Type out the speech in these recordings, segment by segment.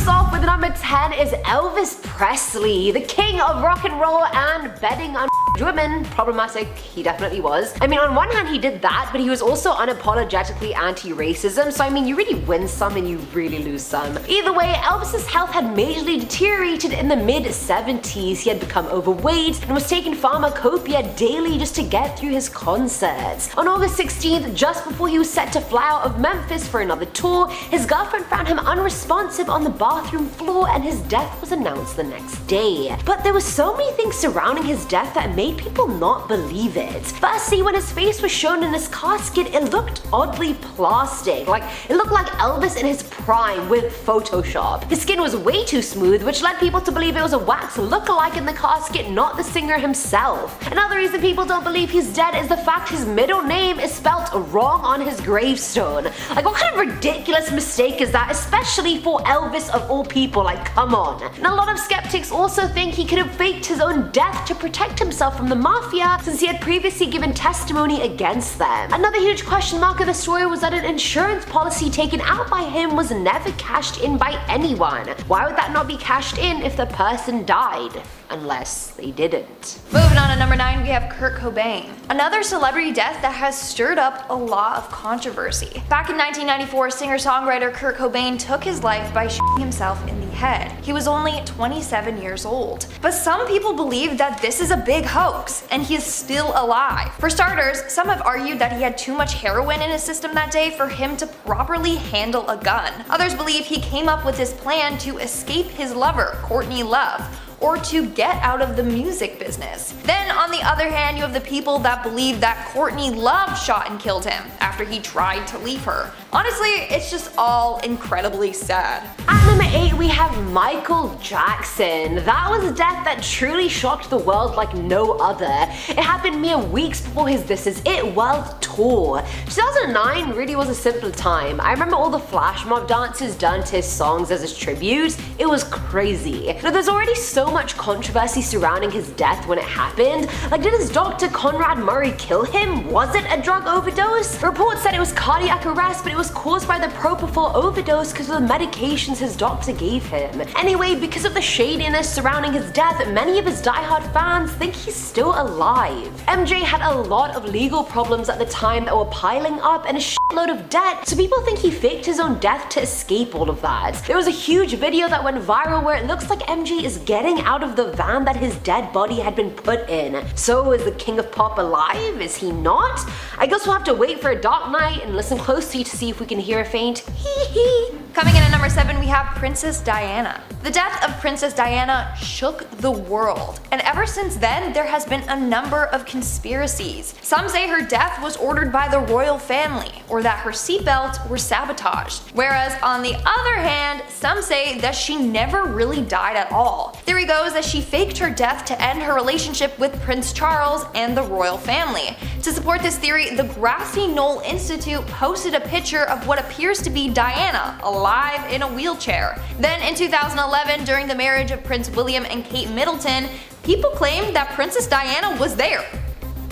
us off with number 10 is Elvis Presley, the king of rock and roll and betting on women. Problematic, he definitely was. I mean, on one hand he did that, but he was also unapologetically anti-racism, so I mean, you really win some and you really lose some. Either way, Elvis's health had majorly deteriorated in the mid-70s. He had become overweight and was taking pharmacopoeia daily just to get through his concerts. On August 16th, just before he was set to fly out of Memphis for another tour, his girlfriend found him unresponsive on the bathroom floor and his death was announced the next day. But there were so many things surrounding his death that made people not believe it. Firstly, when his face was shown in his casket, it looked oddly plastic. Like, it looked like Elvis in his prime with Photoshop. His skin was way too smooth, which led people to believe it was a wax look-alike in the casket, not the singer himself. Another reason people don't believe he's dead is the fact his middle name is spelt wrong on his gravestone. Like, what kind of ridiculous mistake is that, especially for Elvis of all people? Like, come on. And a lot of skeptics also think he could have faked his own death to protect himself from the mafia, since he had previously given testimony against them. Another huge question mark of the story was that an insurance policy taken out by him was never cashed in by anyone. Why would that not be cashed in if the person died? Unless they didn't. Moving on to number 9, we have Kurt Cobain. Another celebrity death that has stirred up a lot of controversy. Back in 1994, singer-songwriter Kurt Cobain took his life by shooting himself in the head. He was only 27 years old. But some people believe that this is a big hoax, and he is still alive. For starters, some have argued that he had too much heroin in his system that day for him to properly handle a gun. Others believe he came up with this plan to escape his lover, Courtney Love, or to get out of the music business. Then on the other hand, you have the people that believe that Courtney Love shot and killed him after he tried to leave her. Honestly, it's just all incredibly sad. At number 8, we have Michael Jackson. That was a death that truly shocked the world like no other. It happened mere weeks before his This Is It world tour. 2009 really was a simple time. I remember all the flash mob dances done to his songs as his tribute. It was crazy. Now, there's already so much controversy surrounding his death when it happened. Like, did his doctor Conrad Murray kill him? Was it a drug overdose? Reports said it was cardiac arrest, but it was caused by the propofol overdose because of the medications his doctor gave him. Anyway, because of the shadiness surrounding his death, many of his diehard fans think he's still alive. MJ had a lot of legal problems at the time that were piling up and a shitload of debt, so people think he faked his own death to escape all of that. There was a huge video that went viral where it looks like MJ is getting out of the van that his dead body had been put in. So is the king of pop alive? Is he not? I guess we'll have to wait for a dark night and listen closely to see if we can hear a faint hee hee. Coming in at number 7, we have Princess Diana. The death of Princess Diana shook the world, and ever since then there has been a number of conspiracies. Some say her death was ordered by the royal family, or that her seatbelts were sabotaged. Whereas on the other hand, some say that she never really died at all. Theory goes that she faked her death to end her relationship with Prince Charles and the royal family. To support this theory, the Grassy Knoll Institute posted a picture of what appears to be Diana, alive in a wheelchair. Then in 2011, during the marriage of Prince William and Kate Middleton, people claimed that Princess Diana was there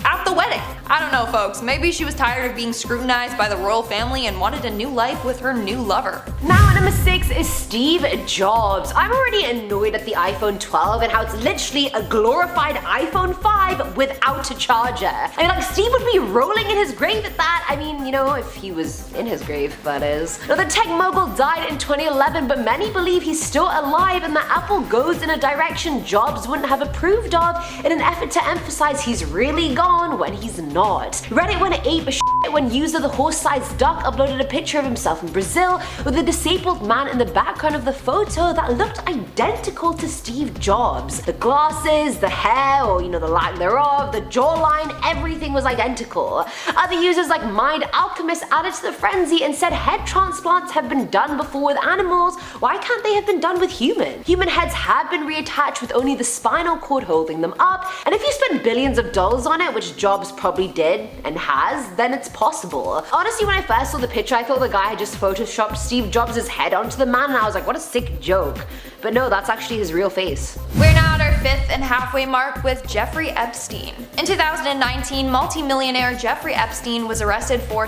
at the wedding. I don't know, folks, maybe she was tired of being scrutinized by the royal family and wanted a new life with her new lover. Now at number 6 is Steve Jobs. I'm already annoyed at the iPhone 12 and how it's literally a glorified iPhone 5 without a charger. I mean, like, Steve would be rolling in his grave at that. I mean, you know, if he was in his grave, that is. Now, the tech mogul died in 2011, but many believe he's still alive and that Apple goes in a direction Jobs wouldn't have approved of in an effort to emphasize he's really gone when he's not. Reddit went ape a shit when user the horse-sized duck uploaded a picture of himself in Brazil with a disabled man in the background of the photo that looked identical to Steve Jobs. The glasses, the hair, or you know, the lack thereof, the jawline, everything was identical. Other users like Mind Alchemist added to the frenzy and said head transplants have been done before with animals, why can't they have been done with humans? Human heads have been reattached with only the spinal cord holding them up, and if you spend billions of dollars on it, which Jobs probably did and has, then it's possible. Honestly, when I first saw the picture, I thought the guy had just photoshopped Steve Jobs' head onto the man, and I was like, what a sick joke. But no, that's actually his real face. We're now at our 5th and halfway mark with Jeffrey Epstein. In 2019, multimillionaire Jeffrey Epstein was arrested for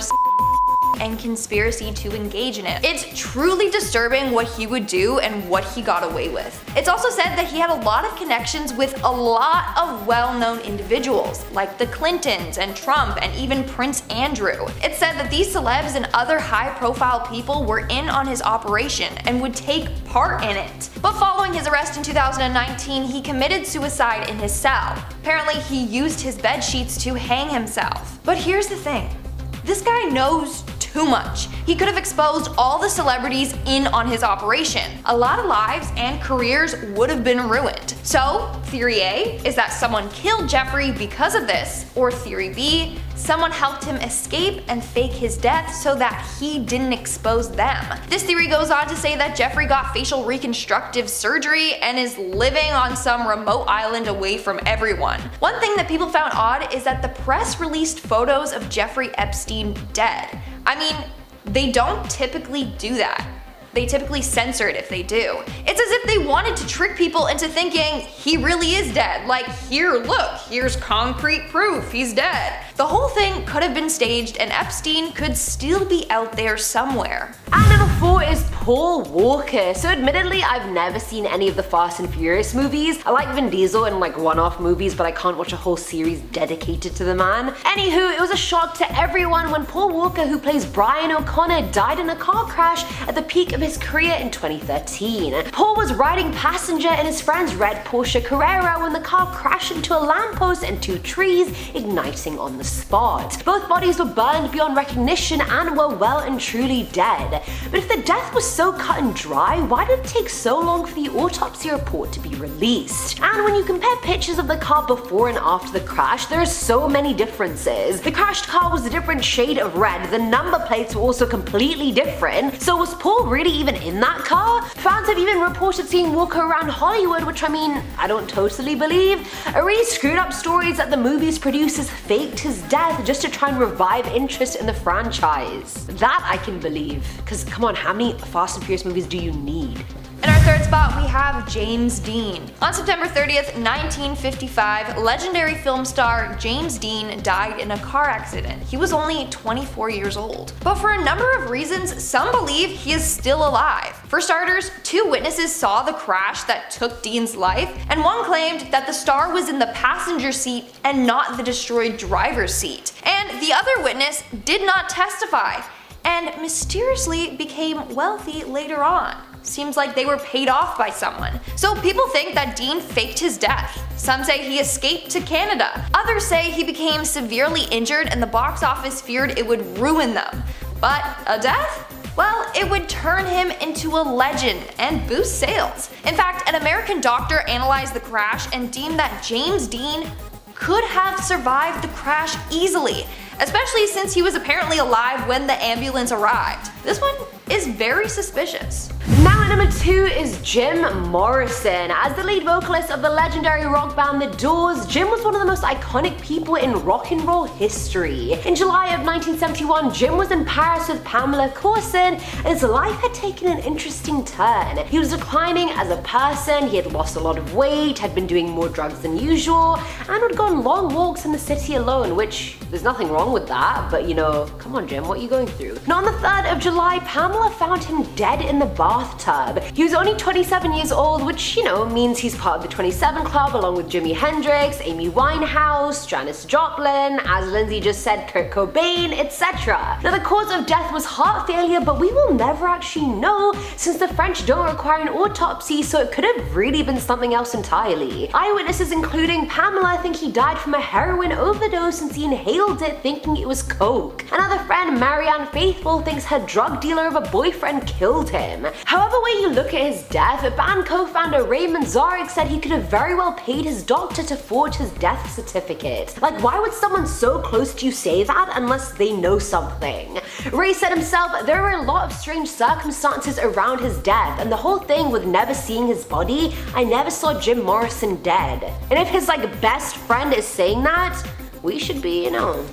and conspiracy to engage in it. It's truly disturbing what he would do and what he got away with. It's also said that he had a lot of connections with a lot of well-known individuals, like the Clintons and Trump and even Prince Andrew. It's said that these celebs and other high-profile people were in on his operation and would take part in it. But following his arrest in 2019, he committed suicide in his cell. Apparently, he used his bed sheets to hang himself. But here's the thing. This guy knows too much. He could have exposed all the celebrities in on his operation. A lot of lives and careers would have been ruined. So, theory A is that someone killed Jeffrey because of this, or theory B, someone helped him escape and fake his death so that he didn't expose them. This theory goes on to say that Jeffrey got facial reconstructive surgery and is living on some remote island away from everyone. One thing that people found odd is that the press released photos of Jeffrey Epstein dead. I mean, they don't typically do that. They typically censor it if they do. It's as if they wanted to trick people into thinking he really is dead. Like, here, look, here's concrete proof he's dead. The whole thing could have been staged and Epstein could still be out there somewhere. And number 4 is Paul Walker. So admittedly, I've never seen any of the Fast and Furious movies. I like Vin Diesel in like one-off movies, but I can't watch a whole series dedicated to the man. Anywho, it was a shock to everyone when Paul Walker, who plays Brian O'Connor, died in a car crash at the peak of his career in 2013. Paul was riding passenger in his friend's red Porsche Carrera when the car crashed into a lamppost and 2 trees, igniting on the spot. Both bodies were burned beyond recognition and were well and truly dead. But if the death was so cut and dry, why did it take so long for the autopsy report to be released? And when you compare pictures of the car before and after the crash, there are so many differences. The crashed car was a different shade of red, the number plates were also completely different, so was Paul really even in that car? Fans have even reported seeing Walker around Hollywood, which I mean, I don't totally believe. A really screwed up story is that the movie's producers faked his death just to try and revive interest in the franchise. That I can believe, because come on, how many Fast and Furious movies do you need? In our third spot, we have James Dean. On September 30th, 1955, legendary film star James Dean died in a car accident. He was only 24 years old. But for a number of reasons, some believe he is still alive. For starters, 2 witnesses saw the crash that took Dean's life, and one claimed that the star was in the passenger seat and not the destroyed driver's seat. And the other witness did not testify, and mysteriously became wealthy later on. Seems like they were paid off by someone. So people think that Dean faked his death. Some say he escaped to Canada. Others say he became severely injured and the box office feared it would ruin them. But a death? Well, it would turn him into a legend and boost sales. In fact, an American doctor analyzed the crash and deemed that James Dean could have survived the crash easily, especially since he was apparently alive when the ambulance arrived. This one is very suspicious. Now at number 2 is Jim Morrison. As the lead vocalist of the legendary rock band The Doors, Jim was one of the most iconic people in rock and roll history. In July of 1971, Jim was in Paris with Pamela Courson, and his life had taken an interesting turn. He was declining as a person, he had lost a lot of weight, had been doing more drugs than usual, and would go on long walks in the city alone, which there's nothing wrong with that, but you know, come on Jim, what are you going through? Now on the 3rd of July, Pamela found him dead in the bathtub. He was only 27 years old, which, you know, means he's part of the 27 Club along with Jimi Hendrix, Amy Winehouse, Janis Joplin, as Lindsay just said, Kurt Cobain, etc. Now the cause of death was heart failure, but we will never actually know since the French don't require an autopsy, so it could have really been something else entirely. Eyewitnesses including Pamela think he died from a heroin overdose since he inhaled it thinking it was coke. Another friend, Marianne Faithfull, thinks her drug dealer of a boyfriend killed him. However way you look at his death, band co-founder Raymond Zarek said he could have very well paid his doctor to forge his death certificate. Like, why would someone so close to you say that unless they know something? Ray said himself, there were a lot of strange circumstances around his death, and the whole thing with never seeing his body, I never saw Jim Morrison dead. And if his best friend is saying that, we should be,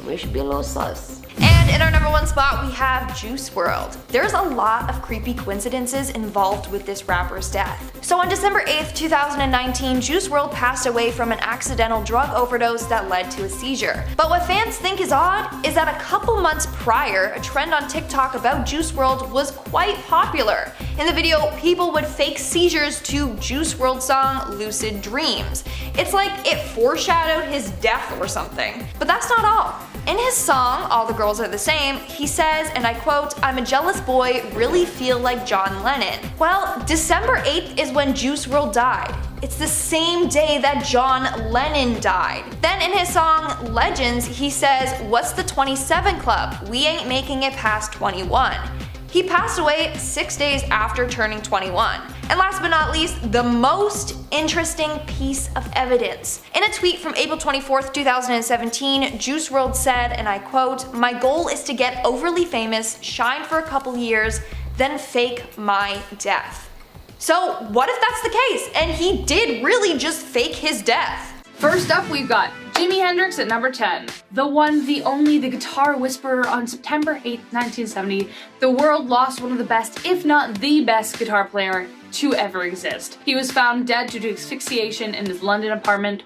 we should be a little sus. And in our #1 spot, we have Juice WRLD. There's a lot of creepy coincidences involved with this rapper's death. So on December 8th, 2019, Juice WRLD passed away from an accidental drug overdose that led to a seizure. But what fans think is odd is that a couple months prior, a trend on TikTok about Juice WRLD was quite popular. In the video, people would fake seizures to Juice WRLD's song Lucid Dreams. It's like it foreshadowed his death or something. But that's not all. In his song, All the Girls Are the Same, he says, and I quote, "I'm a jealous boy, really feel like John Lennon." Well, December 8th is when Juice WRLD died. It's the same day that John Lennon died. Then in his song Legends, he says, "What's the 27 Club? We ain't making it past 21." He passed away 6 days after turning 21. And last but not least, the most interesting piece of evidence. In a tweet from April 24th, 2017, Juice WRLD said, and I quote, "My goal is to get overly famous, shine for a couple years, then fake my death." So what if that's the case, and he did really just fake his death? First up, we've got Jimi Hendrix at number 10. The one, the only, the guitar whisperer. On September 8th, 1970, the world lost one of the best, if not the best, guitar player to ever exist. He was found dead due to asphyxiation in his London apartment.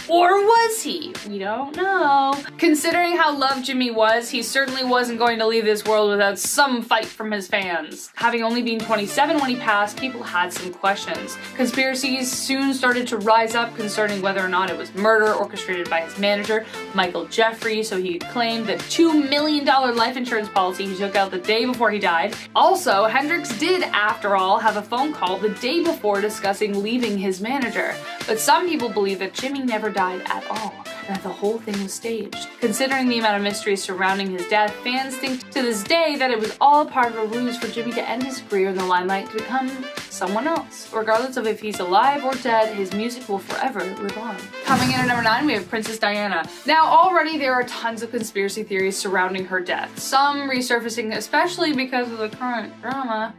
Or was he? We don't know. Considering how loved Jimmy was, he certainly wasn't going to leave this world without some fight from his fans. Having only been 27 when he passed, people had some questions. Conspiracies soon started to rise up concerning whether or not it was murder orchestrated by his manager, Michael Jeffrey, so he could claim the $2 million life insurance policy he took out the day before he died. Also, Hendrix did, after all, have a phone call the day before discussing leaving his manager. But some people believe that Jimmy never died at all, and that the whole thing was staged. Considering the amount of mystery surrounding his death, fans think to this day that it was all a part of a ruse for Jimmy to end his career in the limelight to become someone else. Regardless of if he's alive or dead, his music will forever live on. Coming in at number 9, we have Princess Diana. Now, already there are tons of conspiracy theories surrounding her death, some resurfacing especially because of the current drama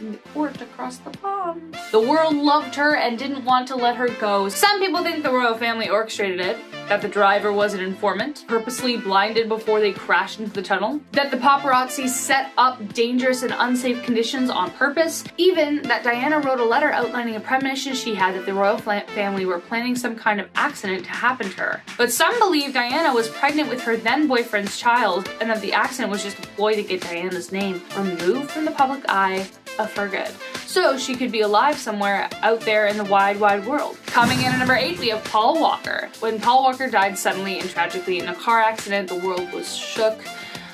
in the court across the pond. The world loved her and didn't want to let her go. Some people think the royal family orchestrated it, that the driver was an informant, purposely blinded before they crashed into the tunnel, that the paparazzi set up dangerous and unsafe conditions on purpose, even that Diana wrote a letter outlining a premonition she had that the royal family were planning some kind of accident to happen to her. But some believe Diana was pregnant with her then boyfriend's child, and that the accident was just a ploy to get Diana's name removed from the public eye for good, so she could be alive somewhere out there in the wide, wide world. Coming in at number 8, we have Paul Walker. When Paul Walker died suddenly and tragically in a car accident, the world was shook,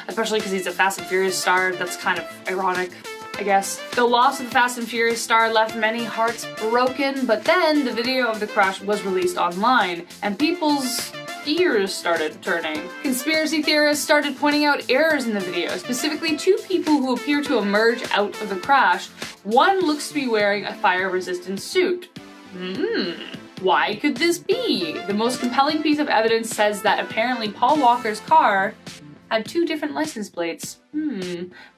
especially because he's a Fast and Furious star. That's kind of ironic, I guess. The loss of the Fast and Furious star left many hearts broken, but then the video of the crash was released online, and people's ears started turning. Conspiracy theorists started pointing out errors in the video, specifically 2 people who appear to emerge out of the crash. One looks to be wearing a fire-resistant suit. Why could this be? The most compelling piece of evidence says that apparently Paul Walker's car had 2 different license plates.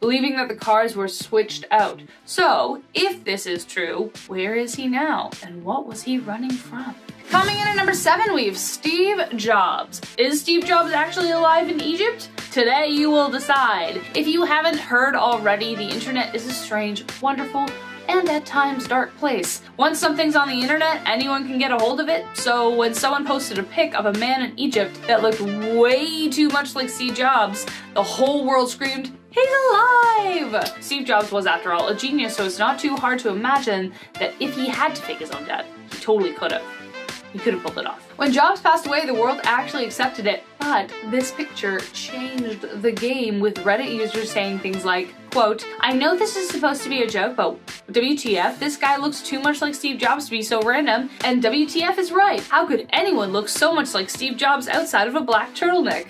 Believing that the cars were switched out. So, if this is true, where is he now? And what was he running from? Coming in at number 7, we have Steve Jobs. Is Steve Jobs actually alive in Egypt? Today you will decide. If you haven't heard already, the internet is a strange, wonderful, and at times dark place. Once something's on the internet, anyone can get a hold of it, so when someone posted a pic of a man in Egypt that looked way too much like Steve Jobs, the whole world screamed, "He's alive!" Steve Jobs was, after all, a genius, so it's not too hard to imagine that if he had to fake his own death, he totally could have. He could have pulled it off. When Jobs passed away, the world actually accepted it, but this picture changed the game, with Reddit users saying things like, quote, "I know this is supposed to be a joke, but WTF, this guy looks too much like Steve Jobs to be so random, and WTF is right. How could anyone look so much like Steve Jobs outside of a black turtleneck?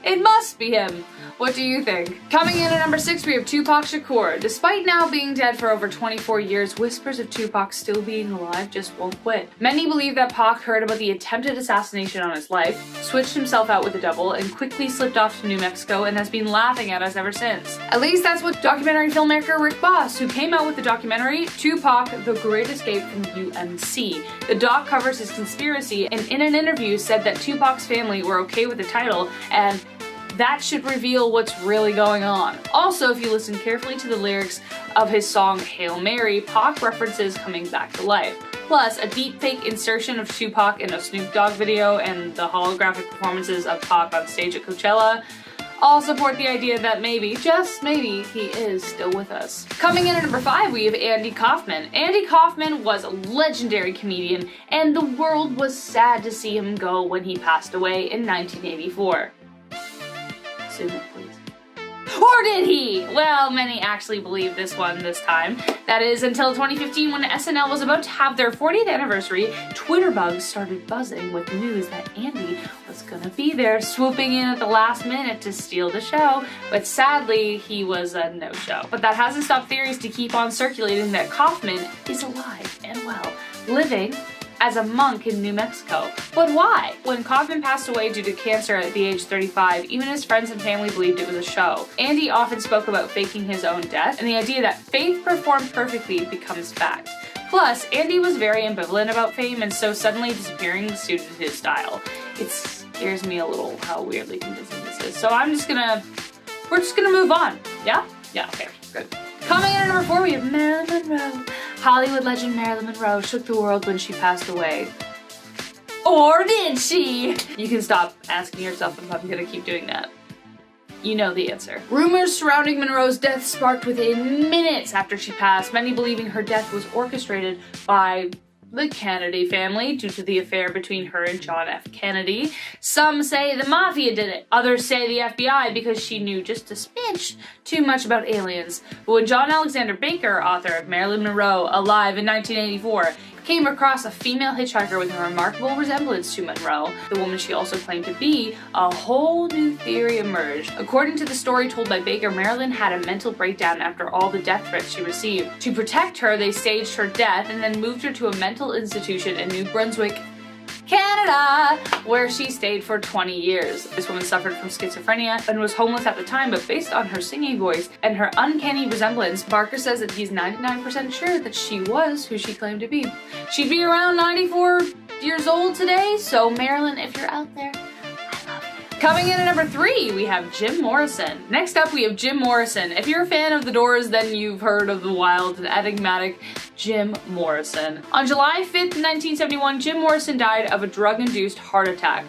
It must be him." What do you think? Coming in at number 6, we have Tupac Shakur. Despite now being dead for over 24 years, whispers of Tupac still being alive just won't quit. Many believe that Pac heard about the attempted assassination on his life, switched himself out with a double, and quickly slipped off to New Mexico and has been laughing at us ever since. At least that's what documentary filmmaker Rick Boss, who came out with the documentary Tupac, The Great Escape from UMC. The doc covers his conspiracy, and in an interview said that Tupac's family were okay with the title and that should reveal what's really going on. Also, if you listen carefully to the lyrics of his song Hail Mary, Pac references coming back to life. Plus, a deepfake insertion of Tupac in a Snoop Dogg video and the holographic performances of Pac on stage at Coachella all support the idea that maybe, just maybe, he is still with us. Coming in at number 5, we have Andy Kaufman. Andy Kaufman was a legendary comedian, and the world was sad to see him go when he passed away in 1984. Assume it, please. Or did he? Well, many actually believe this one this time. That is, until 2015 when SNL was about to have their 40th anniversary, Twitter bugs started buzzing with news that Andy was gonna be there, swooping in at the last minute to steal the show, but sadly, he was a no-show. But that hasn't stopped theories to keep on circulating that Kaufman is alive and well, living as a monk in New Mexico. But why? When Kaufman passed away due to cancer at the age 35, even his friends and family believed it was a show. Andy often spoke about faking his own death, and the idea that faith performed perfectly becomes fact. Plus, Andy was very ambivalent about fame, and so suddenly disappearing suited his style. It scares me a little how weirdly convincing this is. So we're just gonna move on. Yeah? Yeah, okay, good. Coming in at number 4, we have Marilyn Monroe. Hollywood legend Marilyn Monroe shook the world when she passed away. Or did she? You can stop asking yourself if I'm gonna keep doing that. You know the answer. Rumors surrounding Monroe's death sparked within minutes after she passed, many believing her death was orchestrated by the Kennedy family due to the affair between her and John F. Kennedy. Some say the mafia did it. Others say the FBI because she knew just a smidge too much about aliens. But when John Alexander Baker, author of Marilyn Monroe, Alive in 1984, came across a female hitchhiker with a remarkable resemblance to Monroe, the woman she also claimed to be, a whole new theory emerged. According to the story told by Baker, Marilyn had a mental breakdown after all the death threats she received. To protect her, they staged her death and then moved her to a mental institution in New Brunswick, Canada, where she stayed for 20 years. This woman suffered from schizophrenia and was homeless at the time, but based on her singing voice and her uncanny resemblance, Barker says that he's 99% sure that she was who she claimed to be. She'd be around 94 years old today, so Marilyn, if you're out there, I love you. Coming in at number 3, we have Jim Morrison. Next up, we have Jim Morrison. If you're a fan of The Doors, then you've heard of the wild and enigmatic Jim Morrison. On July 5th, 1971, Jim Morrison died of a drug-induced heart attack.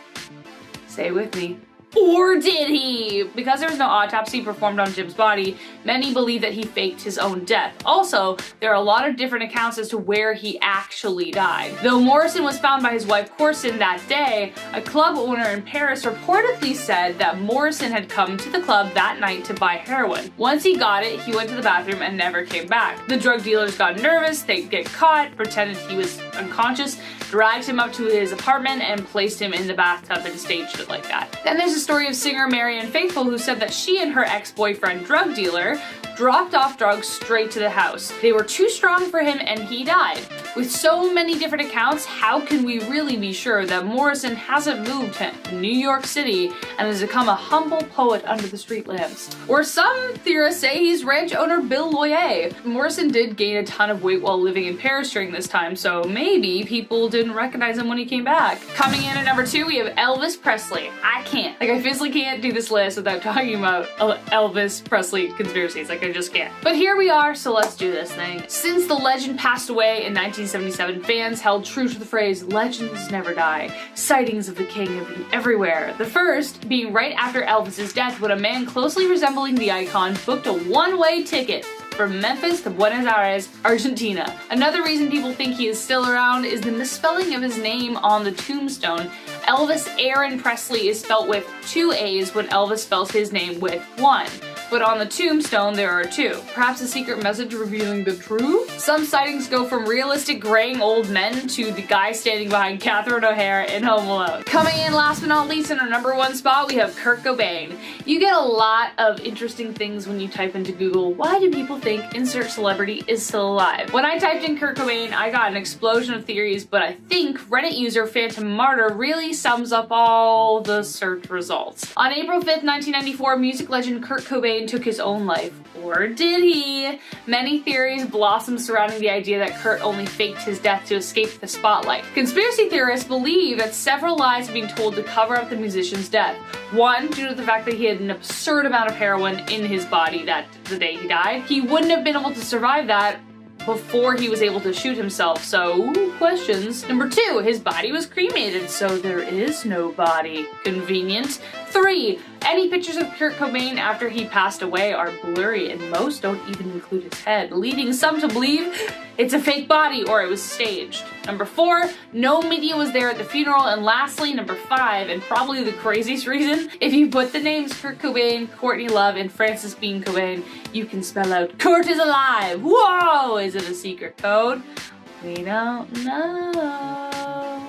Say it with me. Or did he? Because there was no autopsy performed on Jim's body, many believe that he faked his own death. Also, there are a lot of different accounts as to where he actually died. Though Morrison was found by his wife Corson that day, a club owner in Paris reportedly said that Morrison had come to the club that night to buy heroin. Once he got it, he went to the bathroom and never came back. The drug dealers got nervous, they'd get caught, pretended he was unconscious, dragged him up to his apartment and placed him in the bathtub and staged it like that. Then there's a story of singer Marianne Faithfull who said that she and her ex-boyfriend drug dealer dropped off drugs straight to the house. They were too strong for him and he died. With so many different accounts, how can we really be sure that Morrison hasn't moved to New York City and has become a humble poet under the street lamps? Or some theorists say he's ranch owner Bill Loyer. Morrison did gain a ton of weight while living in Paris during this time, so maybe people didn't recognize him when he came back. Coming in at number 2, we have Elvis Presley. I physically can't do this list without talking about Elvis Presley conspiracies. I just can't. But here we are, so let's do this thing. Since the legend passed away in 1977, fans held true to the phrase, legends never die. Sightings of the king have been everywhere. The first being right after Elvis's death, when a man closely resembling the icon booked a one-way ticket from Memphis to Buenos Aires, Argentina. Another reason people think he is still around is the misspelling of his name on the tombstone. Elvis Aaron Presley is spelt with 2 A's when Elvis spells his name with 1. But on the tombstone there are 2. Perhaps a secret message revealing the truth? Some sightings go from realistic graying old men to the guy standing behind Catherine O'Hara in Home Alone. Coming in last but not least in our number 1 spot, we have Kurt Cobain. You get a lot of interesting things when you type into Google, why do people think insert celebrity is still alive? When I typed in Kurt Cobain, I got an explosion of theories, but I think Reddit user Phantom Martyr really sums up all the search results. On April 5th, 1994, music legend Kurt Cobain Cobain took his own life. Or did he? Many theories blossom surrounding the idea that Kurt only faked his death to escape the spotlight. Conspiracy theorists believe that several lies have been told to cover up the musician's death. One, due to the fact that he had an absurd amount of heroin in his body the day he died. He wouldn't have been able to survive that before he was able to shoot himself, so questions. Number 2, his body was cremated, so there is no body. Convenient. 3, any pictures of Kurt Cobain after he passed away are blurry and most don't even include his head, leading some to believe it's a fake body or it was staged. Number 4, no media was there at the funeral. And lastly, number 5, and probably the craziest reason, if you put the names Kurt Cobain, Courtney Love, and Francis Bean Cobain, you can spell out Kurt is alive. Whoa! Is it a secret code? We don't know.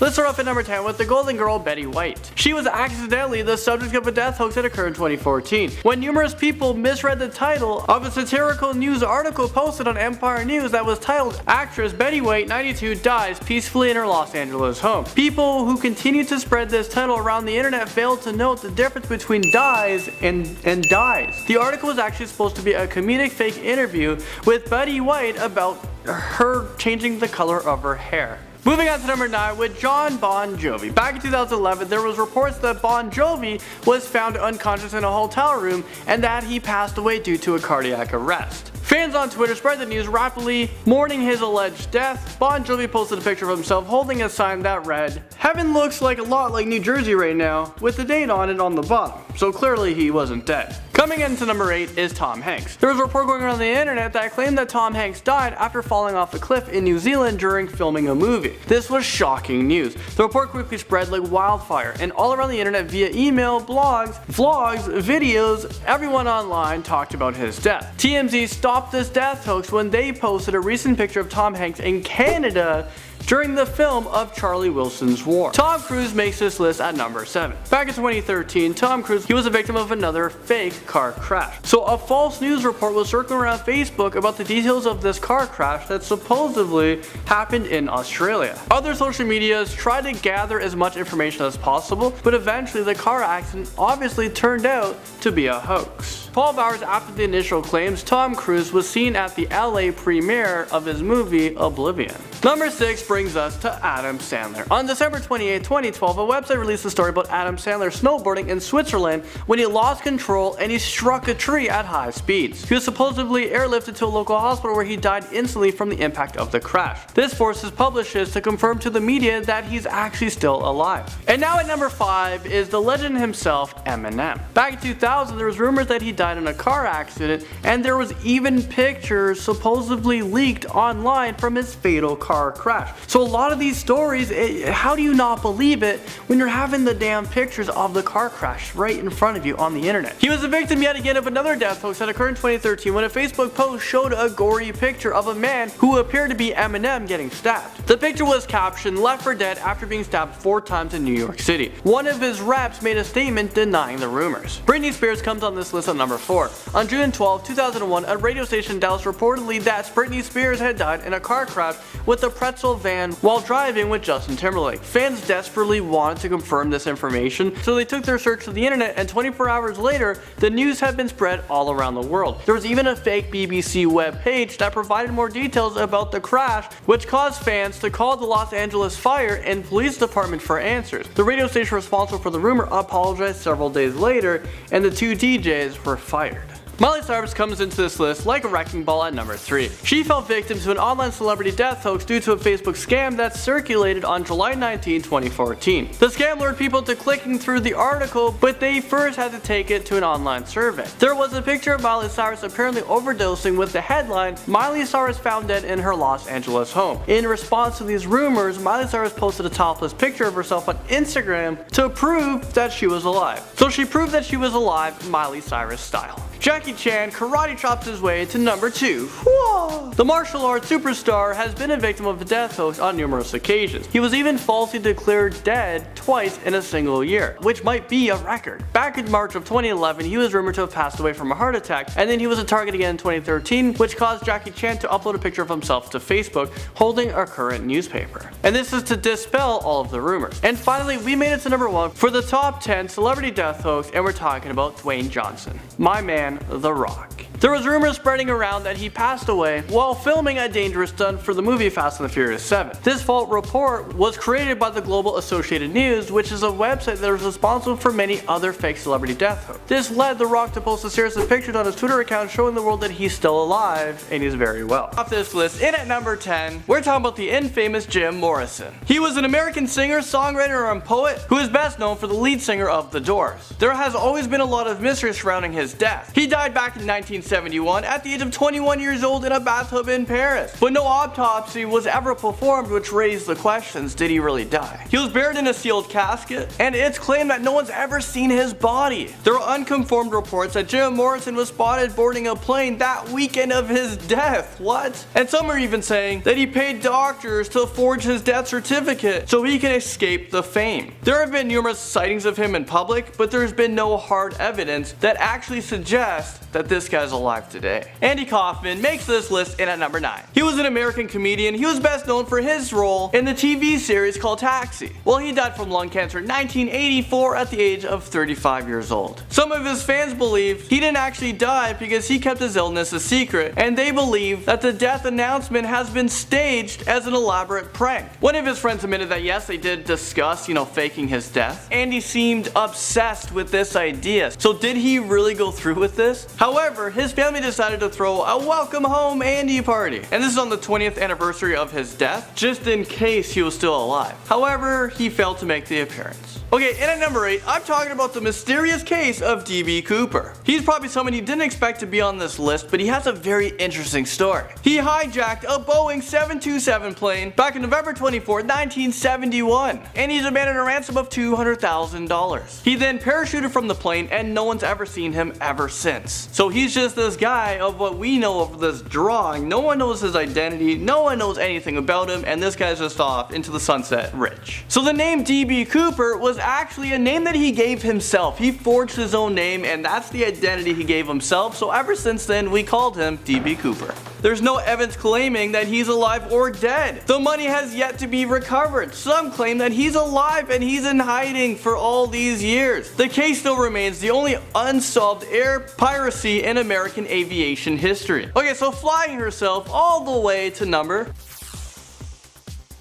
Let's start off at number 10 with the Golden Girl Betty White. She was accidentally the subject of a death hoax that occurred in 2014, when numerous people misread the title of a satirical news article posted on Empire News that was titled, "Actress Betty White, 92, dies peacefully in her Los Angeles home." People who continued to spread this title around the internet failed to note the difference between dies and dies. The article was actually supposed to be a comedic fake interview with Betty White about her changing the color of her hair. Moving on to number 9 with John Bon Jovi. Back in 2011, there was reports that Bon Jovi was found unconscious in a hotel room and that he passed away due to a cardiac arrest. Fans on Twitter spread the news rapidly, mourning his alleged death. Bon Jovi posted a picture of himself holding a sign that read, "Heaven looks like a lot like New Jersey right now," with the date on it on the bottom, so clearly he wasn't dead. Coming into number 8 is Tom Hanks. There was a report going around the internet that claimed that Tom Hanks died after falling off a cliff in New Zealand during filming a movie. This was shocking news. The report quickly spread like wildfire, and all around the internet via email, blogs, vlogs, videos, everyone online talked about his death. TMZ stopped this death hoax when they posted a recent picture of Tom Hanks in Canada during the film of Charlie Wilson's War. Tom Cruise makes this list at number 7. Back in 2013, Tom Cruise, he was a victim of another fake car crash. So a false news report was circling around Facebook about the details of this car crash that supposedly happened in Australia. Other social medias tried to gather as much information as possible, but eventually the car accident obviously turned out to be a hoax. 12 hours after the initial claims, Tom Cruise was seen at the LA premiere of his movie Oblivion. Number 6 brings us to Adam Sandler. On December 28, 2012, a website released a story about Adam Sandler snowboarding in Switzerland when he lost control and he struck a tree at high speeds. He was supposedly airlifted to a local hospital where he died instantly from the impact of the crash. This forced his publishers to confirm to the media that he's actually still alive. And now at number 5 is the legend himself, Eminem. Back in 2000, there was rumors that he died in a car accident, and there was even pictures supposedly leaked online from his fatal car crash. So a lot of these stories, how do you not believe it when you're having the damn pictures of the car crash right in front of you on the internet? He was a victim yet again of another death hoax that occurred in 2013 when a Facebook post showed a gory picture of a man who appeared to be Eminem getting stabbed. The picture was captioned, "Left for dead after being stabbed 4 times in New York City." One of his reps made a statement denying the rumors. Britney Spears comes on this list at number 4. On June 12, 2001, a radio station in Dallas reportedly that Britney Spears had died in a car crash with a pretzel van while driving with Justin Timberlake. Fans desperately wanted to confirm this information, so they took their search to the internet, and 24 hours later, the news had been spread all around the world. There was even a fake BBC web page that provided more details about the crash, which caused fans to call the Los Angeles Fire and Police Department for answers. The radio station responsible for the rumor apologized several days later, and the 2 DJs were fired. Miley Cyrus comes into this list like a wrecking ball at number 3. She fell victim to an online celebrity death hoax due to a Facebook scam that circulated on July 19, 2014. The scam lured people to clicking through the article, but they first had to take it to an online survey. There was a picture of Miley Cyrus apparently overdosing with the headline, "Miley Cyrus found dead in her Los Angeles home." In response to these rumors, Miley Cyrus posted a topless picture of herself on Instagram to prove that she was alive. So she proved that she was alive Miley Cyrus style. Jackie Chan karate chops his way to number 2. Whoa. The martial arts superstar has been a victim of a death hoax on numerous occasions. He was even falsely declared dead twice in a single year, which might be a record. Back in March of 2011, he was rumored to have passed away from a heart attack, and then he was a target again in 2013, which caused Jackie Chan to upload a picture of himself to Facebook holding a current newspaper. And this is to dispel all of the rumors. And finally, we made it to number 1 for the top 10 celebrity death hoax, and we're talking about Dwayne Johnson, my man, The Rock. There was rumors spreading around that he passed away while filming a dangerous stunt for the movie Fast and the Furious 7. This false report was created by the Global Associated News, which is a website that is responsible for many other fake celebrity death hoaxes. This led The Rock to post a series of pictures on his Twitter account showing the world that he's still alive and he's very well. Off this list, in at number 10, we're talking about the infamous Jim Morrison. He was an American singer, songwriter, and poet who is best known for the lead singer of The Doors. There has always been a lot of mystery surrounding his death. He died back in 1971 at the age of 21 years old in a bathtub in Paris, but no autopsy was ever performed, which raised the questions: did he really die? He was buried in a sealed casket, and it's claimed that no one's ever seen his body. There are unconfirmed reports that Jim Morrison was spotted boarding a plane that weekend of his death. What? And some are even saying that he paid doctors to forge his death certificate so he can escape the fame. There have been numerous sightings of him in public, but there's been no hard evidence that actually suggests that this guy's alive today. Andy Kaufman makes this list in at number 9. He was an American comedian. He was best known for his role in the TV series called Taxi. Well, he died from lung cancer in 1984 at the age of 35 years old. Some of his fans believe he didn't actually die because he kept his illness a secret, and they believe that the death announcement has been staged as an elaborate prank. One of his friends admitted that yes, they did discuss, faking his death. Andy seemed obsessed with this idea. So did he really go through with this? However, his family decided to throw a welcome home Andy party, and this is on the 20th anniversary of his death, just in case he was still alive. However, he failed to make the appearance. Okay, and at number 8, I'm talking about the mysterious case of D.B. Cooper. He's probably someone you didn't expect to be on this list, but he has a very interesting story. He hijacked a Boeing 727 plane back on November 24, 1971, and he demanded a ransom of $200,000. He then parachuted from the plane, and no one's ever seen him ever since. So he's just this guy of what we know of this drawing. No one knows his identity, no one knows anything about him, and this guy's just off into the sunset rich. So the name D.B. Cooper was actually a name that he gave himself. He forged his own name, and that's the identity he gave himself, so ever since then we called him D.B. Cooper. There's no evidence claiming that he's alive or dead. The money has yet to be recovered. Some claim that he's alive and he's in hiding for all these years. The case still remains the only unsolved air piracy in American aviation history. Okay, so flying herself all the way to number,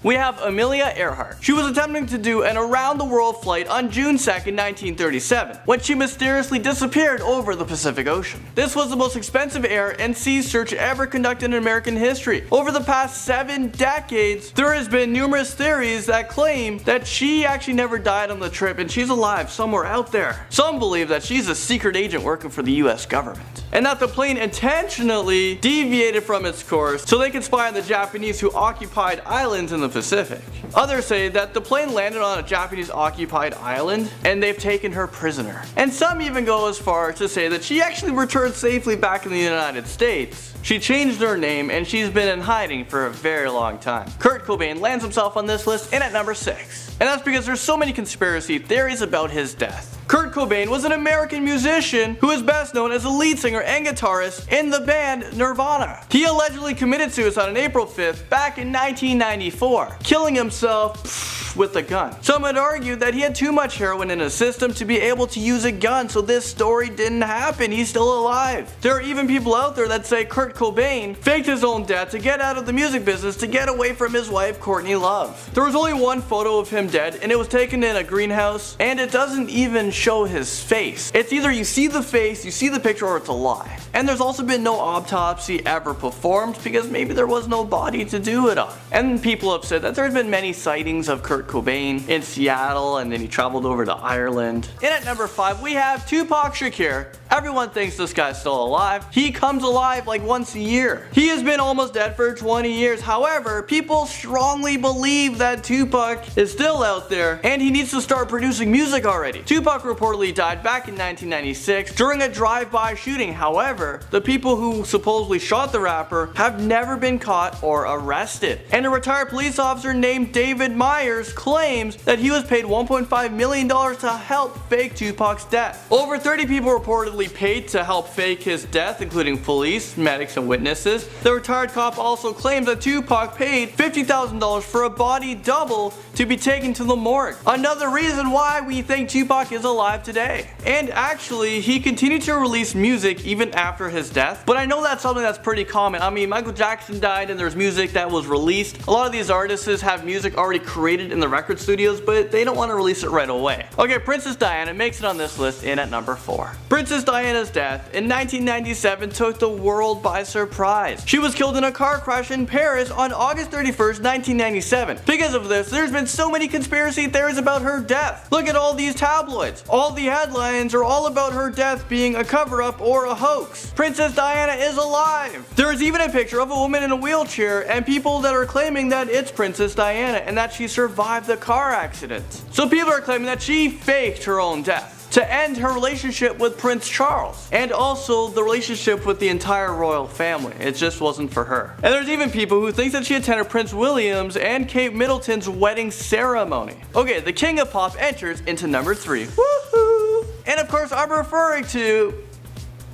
we have Amelia Earhart. She was attempting to do an around-the-world flight on June 2nd, 1937, when she mysteriously disappeared over the Pacific Ocean. This was the most expensive air and sea search ever conducted in American history. Over the past 7 decades, there has been numerous theories that claim that she actually never died on the trip and she's alive somewhere out there. Some believe that she's a secret agent working for the US government, and that the plane intentionally deviated from its course so they could spy on the Japanese who occupied islands in the Pacific. Others say that the plane landed on a Japanese occupied island and they've taken her prisoner. And some even go as far to say that she actually returned safely back in the United States. She changed her name and she's been in hiding for a very long time. Kurt Cobain lands himself on this list in at number 6. And that's because there's so many conspiracy theories about his death. Kurt Cobain was an American musician who is best known as a lead singer and guitarist in the band Nirvana. He allegedly committed suicide on April 5th back in 1994, killing himself with a gun. Some had argued that he had too much heroin in his system to be able to use a gun, so this story didn't happen. He's still alive. There are even people out there that say Kurt Cobain faked his own death to get out of the music business to get away from his wife Courtney Love. There was only one photo of him dead, and it was taken in a greenhouse, and it doesn't even show his face. It's either you see the face, you see the picture, or it's a lie. And there's also been no autopsy ever performed because maybe there was no body to do it on. And people have said that there's been many sightings of Kurt Cobain in Seattle, and then he traveled over to Ireland. And at number 5, we have Tupac Shakur. Everyone thinks this guy's still alive. He comes alive like once once a year. He has been almost dead for 20 years. However, people strongly believe that Tupac is still out there and he needs to start producing music already. Tupac reportedly died back in 1996 during a drive-by shooting. However, the people who supposedly shot the rapper have never been caught or arrested. And a retired police officer named David Myers claims that he was paid $1.5 million to help fake Tupac's death. Over 30 people reportedly paid to help fake his death, including police, medics, and witnesses. The retired cop also claims that Tupac paid $50,000 for a body double to be taken to the morgue. Another reason why we think Tupac is alive today. And actually, he continued to release music even after his death, but I know that's something that's pretty common. I mean, Michael Jackson died and there's music that was released. A lot of these artists have music already created in the record studios, but they don't want to release it right away. Okay, Princess Diana makes it on this list in at number 4. Princess Diana's death in 1997 took the world by surprise. She was killed in a car crash in Paris on August 31st, 1997. Because of this, there's been so many conspiracy theories about her death. Look at all these tabloids. All the headlines are all about her death being a cover-up or a hoax. Princess Diana is alive. There is even a picture of a woman in a wheelchair and people that are claiming that it's Princess Diana and that she survived the car accident. So people are claiming that she faked her own death to end her relationship with Prince Charles, and also the relationship with the entire royal family. It just wasn't for her. And there's even people who think that she attended Prince William's and Kate Middleton's wedding ceremony. Okay, the king of pop enters into number 3. Woohoo! And of course, I'm referring to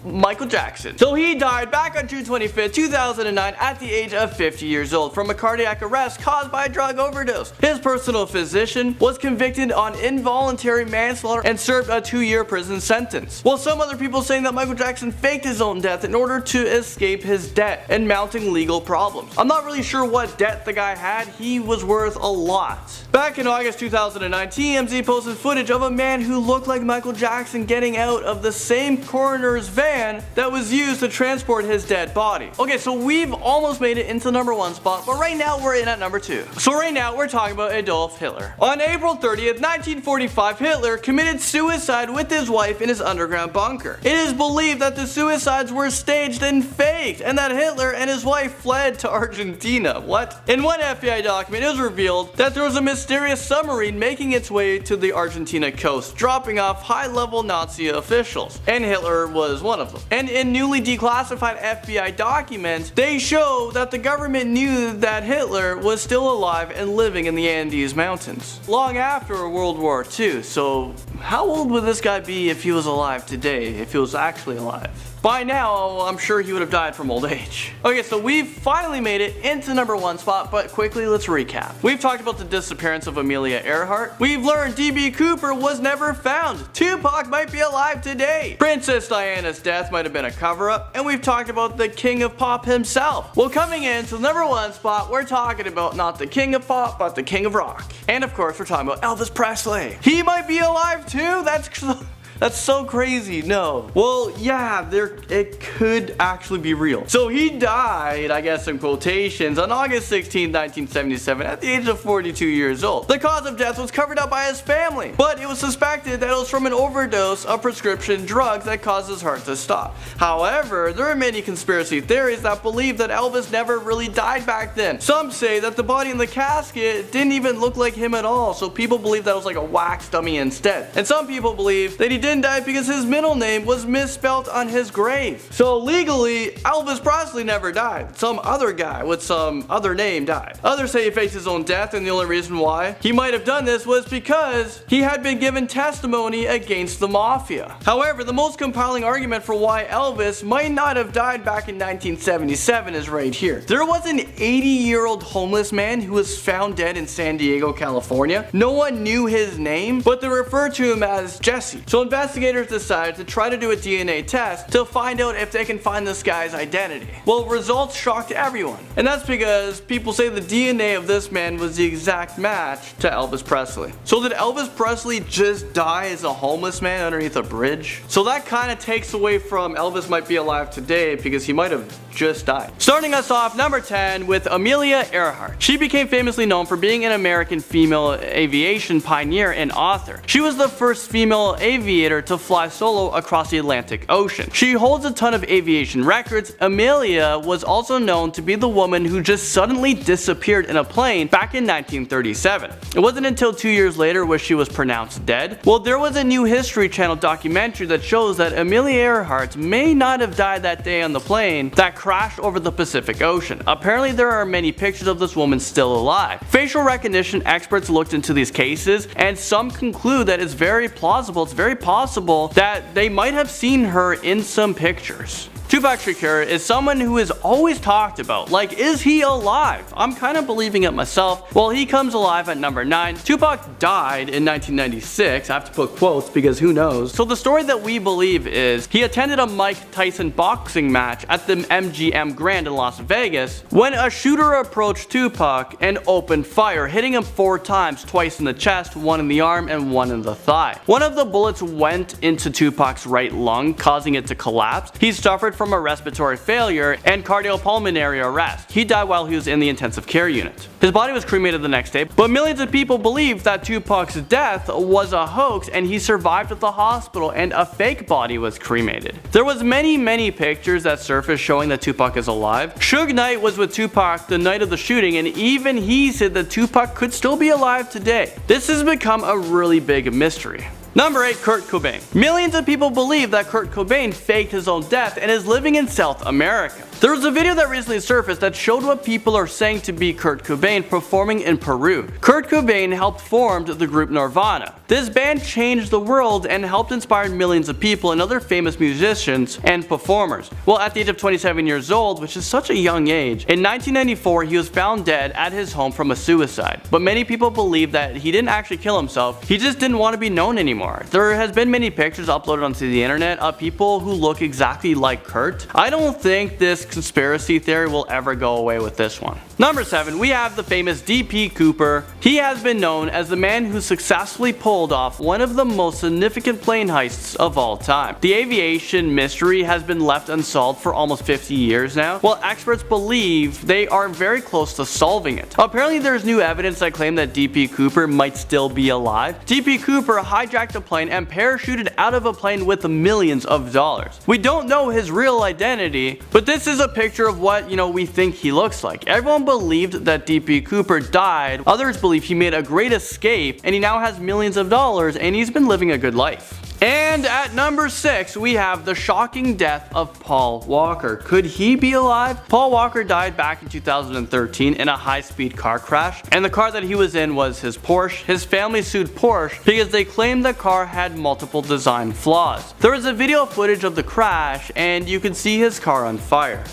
Michael Jackson. So he died back on June 25th, 2009 at the age of 50 years old from a cardiac arrest caused by a drug overdose. His personal physician was convicted on involuntary manslaughter and served a 2-year prison sentence. While some other people saying that Michael Jackson faked his own death in order to escape his debt and mounting legal problems. I'm not really sure what debt the guy had. He was worth a lot. Back in August 2009, TMZ posted footage of a man who looked like Michael Jackson getting out of the same coroner's van that was used to transport his dead body. Okay, so we've almost made it into the number 1 spot, but right now we're in at number 2. So right now we're talking about Adolf Hitler. On April 30th, 1945, Hitler committed suicide with his wife in his underground bunker. It is believed that the suicides were staged and faked, and that Hitler and his wife fled to Argentina. What? In one FBI document, it was revealed that there was a mysterious submarine making its way to the Argentina coast, dropping off high-level Nazi officials, and Hitler was one of them. And in newly declassified FBI documents, they show that the government knew that Hitler was still alive and living in the Andes Mountains long after World War II. So how old would this guy be if he was alive today, if he was actually alive? By now, I'm sure he would have died from old age. Okay, so we've finally made it into number 1 spot, but quickly let's recap. We've talked about the disappearance of Amelia Earhart. We've learned D.B. Cooper was never found. Tupac might be alive today. Princess Diana's death might have been a cover-up, and we've talked about the king of pop himself. Well, coming into the number 1 spot, we're talking about not the king of pop, but the king of rock. And of course, we're talking about Elvis Presley. He might be alive too. That's so crazy. No. Well, yeah, it could actually be real. So he died, I guess in quotations, on August 16, 1977 at the age of 42 years old. The cause of death was covered up by his family, but it was suspected that it was from an overdose of prescription drugs that caused his heart to stop. However, there are many conspiracy theories that believe that Elvis never really died back then. Some say that the body in the casket didn't even look like him at all, so people believe that it was like a wax dummy instead. And some people believe that he didn't die because his middle name was misspelled on his grave. So legally, Elvis Presley never died. Some other guy with some other name died. Others say he faked his own death, and the only reason why he might have done this was because he had been given testimony against the mafia. However, the most compelling argument for why Elvis might not have died back in 1977 is right here. There was an 80-year-old homeless man who was found dead in San Diego, California. No one knew his name, but they referred to him as Jesse. So investigators decided to try to do a DNA test to find out if they can find this guy's identity. Well, results shocked everyone, and that's because people say the DNA of this man was the exact match to Elvis Presley. So did Elvis Presley just die as a homeless man underneath a bridge? So that kind of takes away from Elvis might be alive today because he might have just died. Starting us off, number 10 with Amelia Earhart. She became famously known for being an American female aviation pioneer and author. She was the first female aviator to fly solo across the Atlantic Ocean. She holds a ton of aviation records. Amelia was also known to be the woman who just suddenly disappeared in a plane back in 1937. It wasn't until 2 years later where she was pronounced dead. Well, there was a new History Channel documentary that shows that Amelia Earhart may not have died that day on the plane that crashed over the Pacific Ocean. Apparently there are many pictures of this woman still alive. Facial recognition experts looked into these cases, and some conclude that it's very plausible, it's very possible that they might have seen her in some pictures. Tupac Shakur is someone who is always talked about. Like, is he alive? I'm kind of believing it myself. Well, he comes alive at number 9. Tupac died in 1996. I have to put quotes because who knows. So the story that we believe is he attended a Mike Tyson boxing match at the MGM Grand in Las Vegas when a shooter approached Tupac and opened fire, hitting him 4 times, twice in the chest, 1 in the arm, and 1 in the thigh. One of the bullets went into Tupac's right lung, causing it to collapse. He suffered from a respiratory failure and cardiopulmonary arrest. He died while he was in the intensive care unit. His body was cremated the next day, but millions of people believe that Tupac's death was a hoax and he survived at the hospital and a fake body was cremated. There was many pictures that surfaced showing that Tupac is alive. Suge Knight was with Tupac the night of the shooting, and even he said that Tupac could still be alive today. This has become a really big mystery. Number 8, Kurt Cobain. Millions of people believe that Kurt Cobain faked his own death and is living in South America. There was a video that recently surfaced that showed what people are saying to be Kurt Cobain performing in Peru. Kurt Cobain helped form the group Nirvana. This band changed the world and helped inspire millions of people and other famous musicians and performers. Well, at the age of 27 years old, which is such a young age, in 1994 he was found dead at his home from a suicide. But many people believe that he didn't actually kill himself, he just didn't want to be known anymore. There has been many pictures uploaded onto the internet of people who look exactly like Kurt. I don't think this conspiracy theory will ever go away with this one. Number 7, we have the famous D.P. Cooper. He has been known as the man who successfully pulled off one of the most significant plane heists of all time. The aviation mystery has been left unsolved for almost 50 years now, while experts believe they are very close to solving it. Apparently there's new evidence that claim that D.P. Cooper might still be alive. D.P. Cooper hijacked a plane and parachuted out of a plane with millions of dollars. We don't know his real identity, but this is a picture of what, we think he looks like. Everyone believed that D.P. Cooper died. Others believe he made a great escape and he now has millions of dollars and he's been living a good life. And at number 6, we have the shocking death of Paul Walker. Could he be alive? Paul Walker died back in 2013 in a high-speed car crash, and the car that he was in was his Porsche. His family sued Porsche because they claimed the car had multiple design flaws. There was a video footage of the crash, and you could see his car on fire.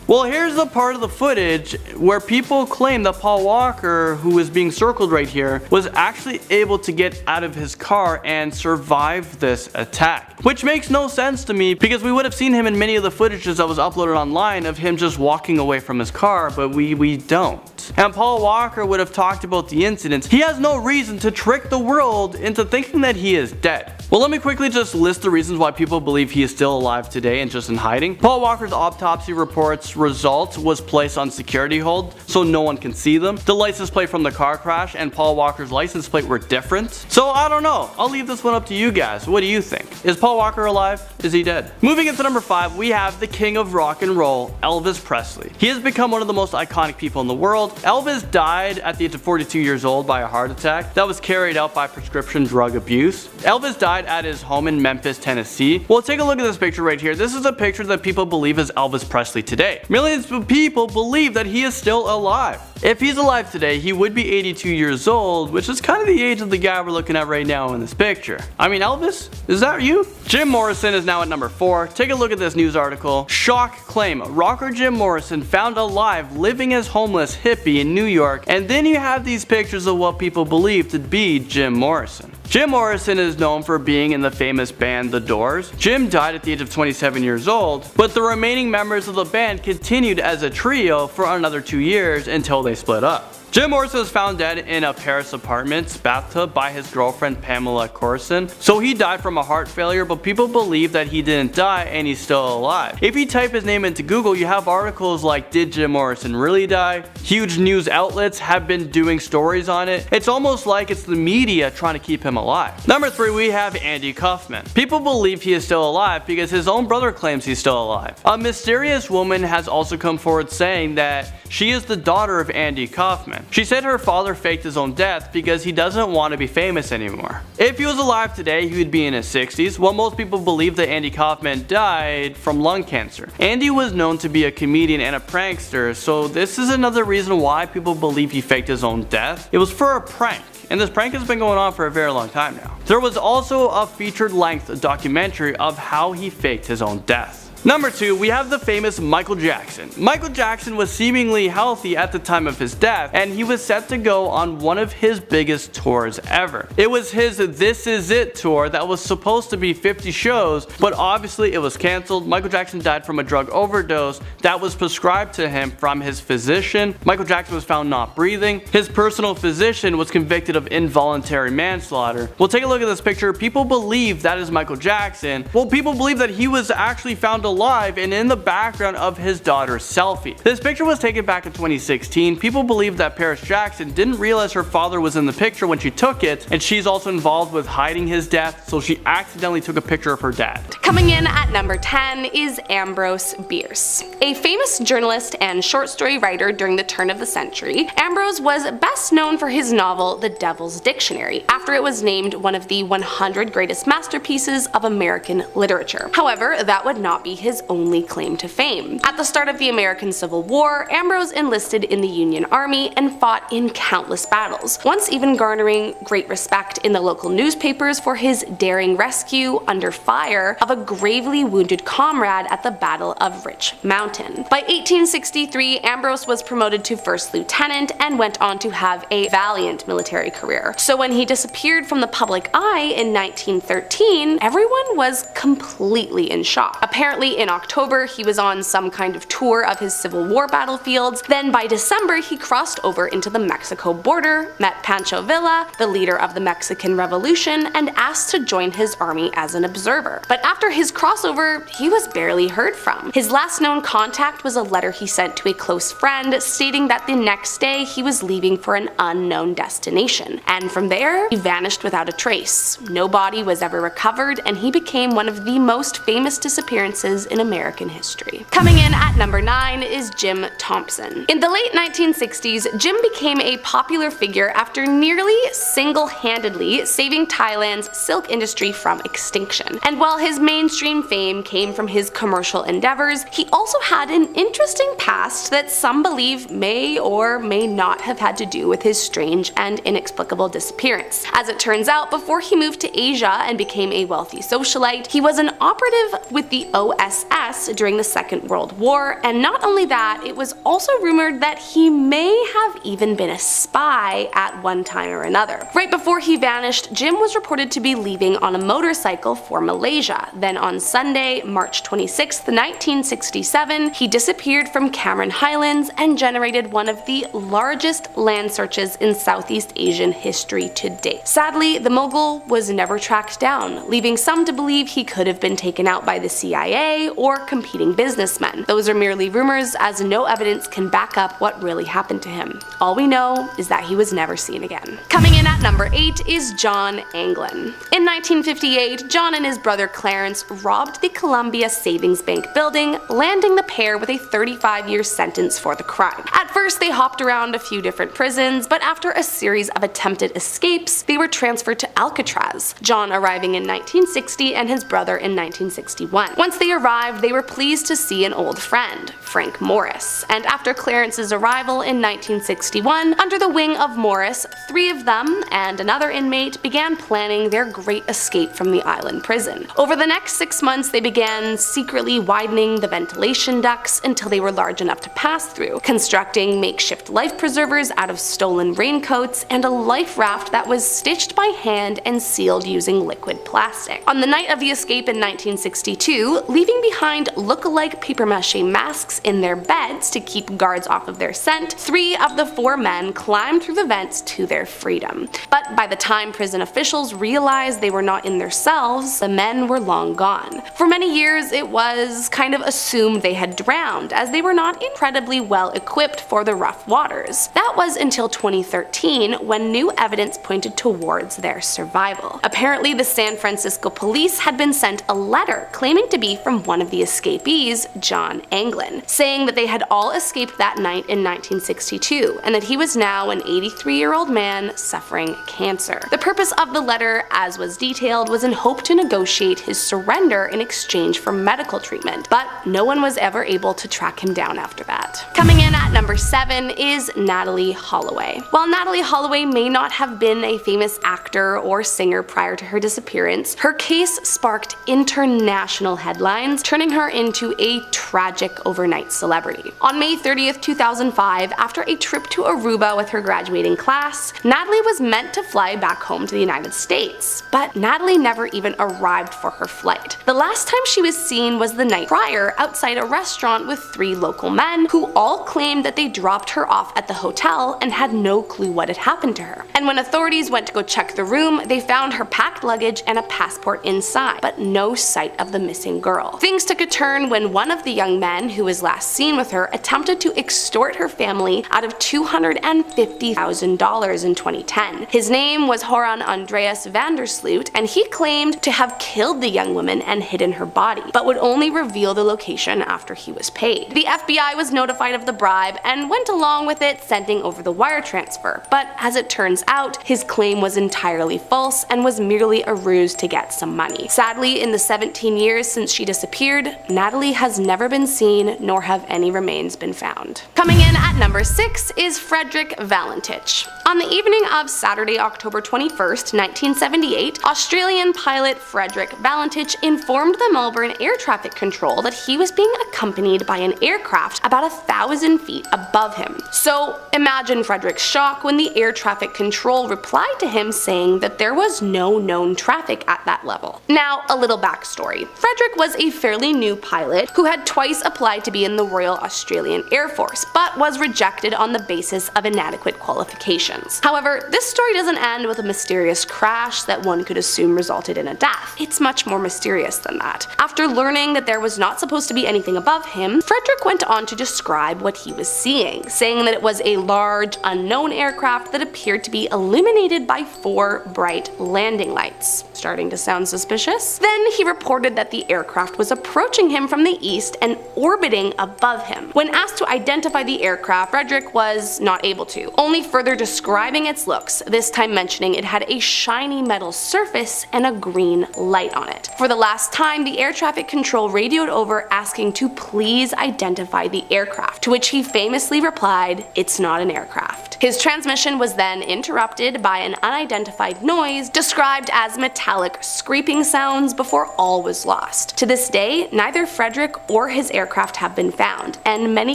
Well, here's the part of the footage where people claim that Paul Walker, who is being circled right here, was actually able to get out of his car and survive this attack. Which makes no sense to me because we would have seen him in many of the footages that was uploaded online of him just walking away from his car, but we don't. And Paul Walker would have talked about the incident. He has no reason to trick the world into thinking that he is dead. Well, let me quickly just list the reasons why people believe he is still alive today and just in hiding. Paul Walker's autopsy report's results was placed on security hold so no one can see them. The license plate from the car crash and Paul Walker's license plate were different. So I don't know. I'll leave this one up to you guys. What do you think? Is Paul Walker alive? Is he dead? Moving into number 5, we have the king of rock and roll, Elvis Presley. He has become one of the most iconic people in the world. Elvis died at the age of 42 years old by a heart attack that was carried out by prescription drug abuse. Elvis died at his home in Memphis, Tennessee. Well, take a look at this picture right here. This is a picture that people believe is Elvis Presley today. Millions of people believe that he is still alive. If he's alive today, he would be 82 years old, which is kind of the age of the guy we're looking at right now in this picture. I mean, Elvis, is that you? Jim Morrison is now at number 4. Take a look at this news article. Shock claim, rocker Jim Morrison found alive living as homeless hippie in New York. And then you have these pictures of what people believe to be Jim Morrison. Jim Morrison is known for being in the famous band The Doors. Jim died at the age of 27 years old, but the remaining members of the band continued as a trio for another 2 years until they split up. Jim Morrison was found dead in a Paris apartment's bathtub by his girlfriend Pamela Corson. So he died from a heart failure, but people believe that he didn't die and he's still alive. If you type his name into Google, you have articles like, did Jim Morrison really die? Huge news outlets have been doing stories on it. It's almost like it's the media trying to keep him alive. Number 3, we have Andy Kaufman. People believe he is still alive because his own brother claims he's still alive. A mysterious woman has also come forward saying that she is the daughter of Andy Kaufman. She said her father faked his own death because he doesn't want to be famous anymore. If he was alive today, he would be in his 60s, while most people believe that Andy Kaufman died from lung cancer. Andy was known to be a comedian and a prankster, so this is another reason why people believe he faked his own death. It was for a prank. And this prank has been going on for a very long time now. There was also a featured-length documentary of how he faked his own death. Number 2, we have the famous Michael Jackson. Michael Jackson was seemingly healthy at the time of his death, and he was set to go on one of his biggest tours ever. It was his This Is It tour that was supposed to be 50 shows, but obviously it was cancelled. Michael Jackson died from a drug overdose that was prescribed to him from his physician. Michael Jackson was found not breathing. His personal physician was convicted of involuntary manslaughter. We'll take a look at this picture. People believe that is Michael Jackson. Well, people believe that he was actually found alive and in the background of his daughter's selfie. This picture was taken back in 2016. People believe that Paris Jackson didn't realize her father was in the picture when she took it, and she's also involved with hiding his death, so she accidentally took a picture of her dad. Coming in at number 10 is Ambrose Bierce. A famous journalist and short story writer during the turn of the century, Ambrose was best known for his novel The Devil's Dictionary, after it was named one of the 100 greatest masterpieces of American literature. However, that would not be his only claim to fame. At the start of the American Civil War, Ambrose enlisted in the Union Army and fought in countless battles, once even garnering great respect in the local newspapers for his daring rescue under fire of a gravely wounded comrade at the Battle of Rich Mountain. By 1863, Ambrose was promoted to first lieutenant and went on to have a valiant military career. So when he disappeared from the public eye in 1913, everyone was completely in shock. Apparently in October he was on some kind of tour of his Civil War battlefields, then by December he crossed over into the Mexico border, met Pancho Villa, the leader of the Mexican Revolution, and asked to join his army as an observer. But after his crossover, he was barely heard from. His last known contact was a letter he sent to a close friend stating that the next day he was leaving for an unknown destination. And from there, he vanished without a trace. No body was ever recovered, and he became one of the most famous disappearances in American history. Coming in at number 9 is Jim Thompson. In the late 1960s, Jim became a popular figure after nearly single-handedly saving Thailand's silk industry from extinction. And while his mainstream fame came from his commercial endeavors, he also had an interesting past that some believe may or may not have had to do with his strange and inexplicable disappearance. As it turns out, before he moved to Asia and became a wealthy socialite, he was an operative with the OSS during the Second World War, and not only that, it was also rumored that he may have even been a spy at one time or another. Right before he vanished, Jim was reported to be leaving on a motorcycle for Malaysia. Then on Sunday, March 26, 1967, he disappeared from Cameron Highlands and generated one of the largest land searches in Southeast Asian history to date. Sadly, the mogul was never tracked down, leaving some to believe he could have been taken out by the CIA or competing businessmen. Those are merely rumors, as no evidence can back up what really happened to him. All we know is that he was never seen again. Coming in at number 8 is John Anglin. In 1958, John and his brother Clarence robbed the Columbia Savings Bank building, landing the pair with a 35-year sentence for the crime. At first, they hopped around a few different prisons, but after a series of attempted escapes, they were transferred to Alcatraz, John arriving in 1960 and his brother in 1961. Once they arrived, they were pleased to see an old friend, Frank Morris, and after Clarence's arrival in 1961, under the wing of Morris, 3 of them and another inmate began planning their great escape from the island prison. Over the next 6 months, months, they began secretly widening the ventilation ducts until they were large enough to pass through, constructing makeshift life preservers out of stolen raincoats, and a life raft that was stitched by hand and sealed using liquid plastic. On the night of the escape in 1962, leaving behind look-alike papier-mâché masks in their beds to keep guards off of their scent, 3 of the 4 men climbed through the vents to their freedom. But by the time prison officials realized they were not in their cells, the men were long gone. For many years, it was kind of assumed they had drowned, as they were not incredibly well equipped for the rough waters. That was until 2013, when new evidence pointed towards their survival. Apparently, the San Francisco police had been sent a letter claiming to be from one of the escapees, John Anglin, saying that they had all escaped that night in 1962, and that he was now an 83-year-old man suffering cancer. The purpose of the letter, as was detailed, was in hope to negotiate his surrender in exchange for medical treatment, but no one was ever able to track him down after that. Coming in at number 7 is Natalee Holloway. While Natalee Holloway may not have been a famous actor or singer prior to her disappearance, her case sparked international headlines, turning her into a tragic overnight celebrity. On May 30th, 2005, after a trip to Aruba with her graduating class, Natalee was meant to fly back home to the United States, but Natalee never even arrived for her flight. The last time she was seen was the night prior outside a restaurant with 3 local men who all claimed that they dropped her off at the hotel and had no clue what had happened to her. And when authorities went to go check the room, they found her packed luggage and a passport inside, but no sight of the missing girl. Things took a turn when one of the young men who was last seen with her attempted to extort her family out of $250,000 in 2010. His name was Joran Andreas Vandersloot, and he claimed to have killed the young woman and hidden her body, but would only reveal the location after he was paid. The FBI was notified of the bribe and went along with it, sending over the wire transfer, but as it turns out, his claim was entirely false and was merely a ruse to get some money. Sadly, in the 17 years since she disappeared, Natalee has never been seen, nor have any remains been found. Coming in at number 6 is Frederick Valentich. On the evening of Saturday, October 21st, 1978, Australian pilot Frederick Valentich informed the Melbourne Air Traffic Control that he was being accompanied by an aircraft about 1,000 feet above him. So imagine Frederick's shock when the air traffic control replied to him saying that there was no known traffic at that level. Now, a little backstory. Frederick was a fairly new pilot who had twice applied to be in the Royal Australian Air Force, but was rejected on the basis of inadequate qualifications. However, this story doesn't end with a mysterious crash that one could assume resulted in a death. It's much more mysterious than that. After learning that there was not supposed to be anything above him, Frederick went on to describe what he was seeing, saying that it was a large, unknown aircraft that appeared to be illuminated by 4 bright landing lights. Starting to sound suspicious? Then he reported that the aircraft was approaching him from the east and orbiting above him. When asked to identify the aircraft, Frederick was not able to, only further describing its looks, this time mentioning it had a shiny metal surface and a green light on it. For the last time, the air traffic control radioed over asking to please identify the aircraft, to which he famously replied, "It's not an aircraft." His transmission was then interrupted by an unidentified noise described as metallic scraping sounds before all was lost. To this day, neither Frederick or his aircraft have been found, and many